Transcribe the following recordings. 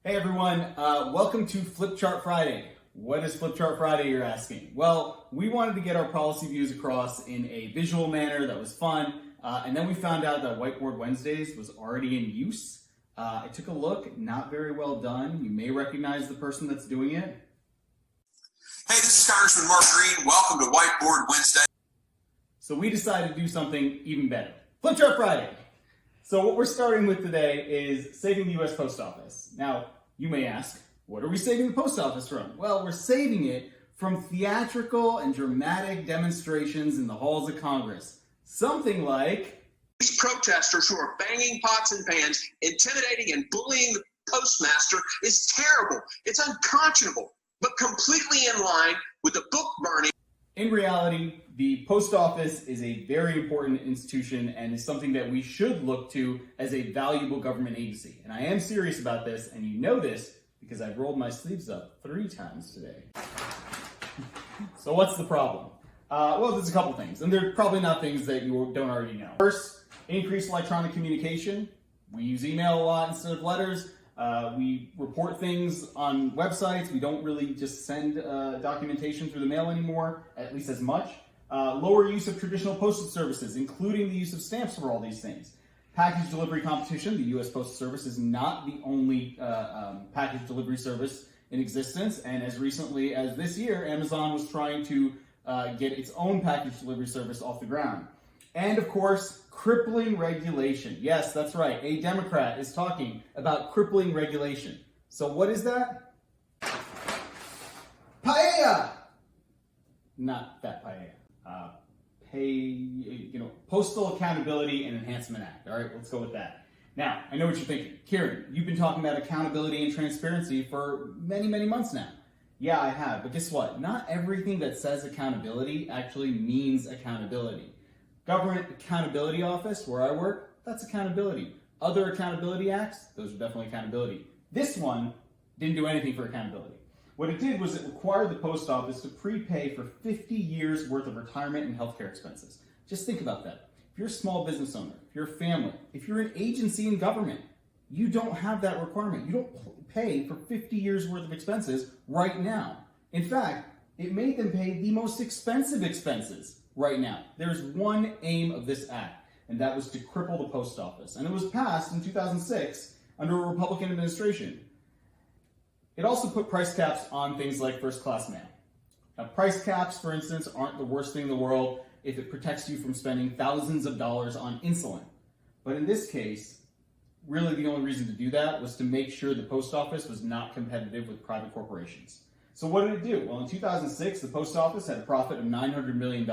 Hey everyone, welcome to Flip Chart Friday. What is Flip Chart Friday, you're asking? Well, we wanted to get our policy views across in a visual manner that was fun, and then we found out that Whiteboard Wednesdays was already in use. I took a look, not very well done. You may recognize the person that's doing it. Hey, this is Congressman Mark Green. Welcome to Whiteboard Wednesday. So we decided to do something even better. Flip Chart Friday! So what we're starting with today is saving the U.S. Post Office. Now, you may ask, what are we saving the post office from? Well, we're saving it from theatrical and dramatic demonstrations in the halls of Congress. Something like These protesters who are banging pots and pans, intimidating and bullying the postmaster is terrible. It's unconscionable, but completely in line with the book burning. In reality, the post office is a very important institution and is something that we should look to as a valuable government agency. And I am serious about this, and you know this because I've rolled my sleeves up 3 times today. So what's the problem? Well, there's a couple things, and they're probably not things that you don't already know. First, increased electronic communication. We use email a lot instead of letters. We report things on websites. We don't really just send documentation through the mail anymore, at least as much. Lower use of traditional postal services, including the use of stamps for all these things. Package delivery competition. The U.S. Postal Service is not the only package delivery service in existence. And as recently as this year, Amazon was trying to get its own package delivery service off the ground. And of course, crippling regulation. Yes, that's right. A Democrat is talking about crippling regulation. So what is that? Paella! Not that paella. Postal Accountability and Enhancement Act. All right, let's go with that. Now, I know what you're thinking. Kieran, you've been talking about accountability and transparency for many, many months now. Yeah, I have. But guess what? Not everything that says accountability actually means accountability. Government Accountability Office, where I work, that's accountability. Other accountability acts, those are definitely accountability. This one didn't do anything for accountability. What it did was it required the post office to prepay for 50 years worth of retirement and healthcare expenses. Just think about that. If you're a small business owner, if you're a family, if you're an agency in government, you don't have that requirement. You don't pay for 50 years worth of expenses right now. In fact, it made them pay the most expensive expenses right now. There's one aim of this act, and that was to cripple the post office. And it was passed in 2006 under a Republican administration. It also put price caps on things like first-class mail. Now, price caps, for instance, aren't the worst thing in the world if it protects you from spending thousands of dollars on insulin. But in this case, really the only reason to do that was to make sure the post office was not competitive with private corporations. So what did it do? Well, in 2006, the post office had a profit of $900 million.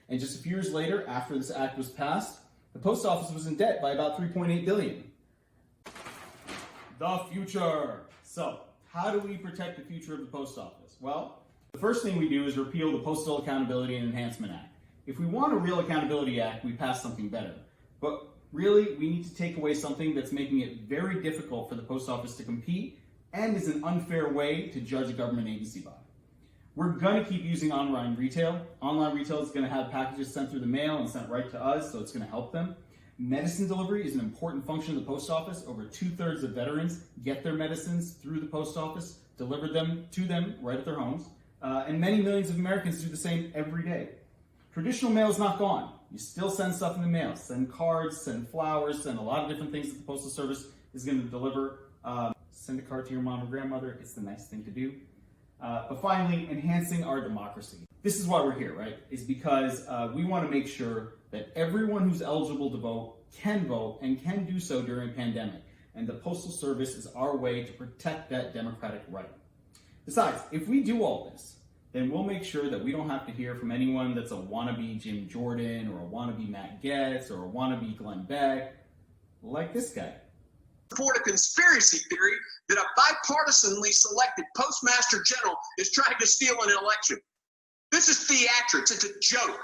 And just a few years later, after this act was passed, the post office was in debt by about $3.8 billion. The future. So, how do we protect the future of the post office? Well, the first thing we do is repeal the Postal Accountability and Enhancement Act. If we want a real accountability act, we pass something better. But really, we need to take away something that's making it very difficult for the post office to compete and is an unfair way to judge a government agency by. We're going to keep using online retail. Online retail is going to have packages sent through the mail and sent right to us, so it's going to help them. Medicine delivery is an important function of the post office. Over 2/3 of veterans get their medicines through the post office, deliver them to them right at their homes, and many millions of Americans do the same every day. Traditional mail is not gone. You still send stuff in the mail. Send cards, send flowers, send a lot of different things that the Postal Service is going to deliver. Send a card to your mom or grandmother. It's the nice thing to do. But finally, enhancing our democracy. This is why we're here, right? Is because we want to make sure that everyone who's eligible to vote and can do so during a pandemic. And the Postal Service is our way to protect that democratic right. Besides, if we do all this, then we'll make sure that we don't have to hear from anyone that's a wannabe Jim Jordan or a wannabe Matt Gaetz or a wannabe Glenn Beck, like this guy. Support a conspiracy theory that a bipartisanly selected postmaster general is trying to steal an election. This is theatrics. It's a joke.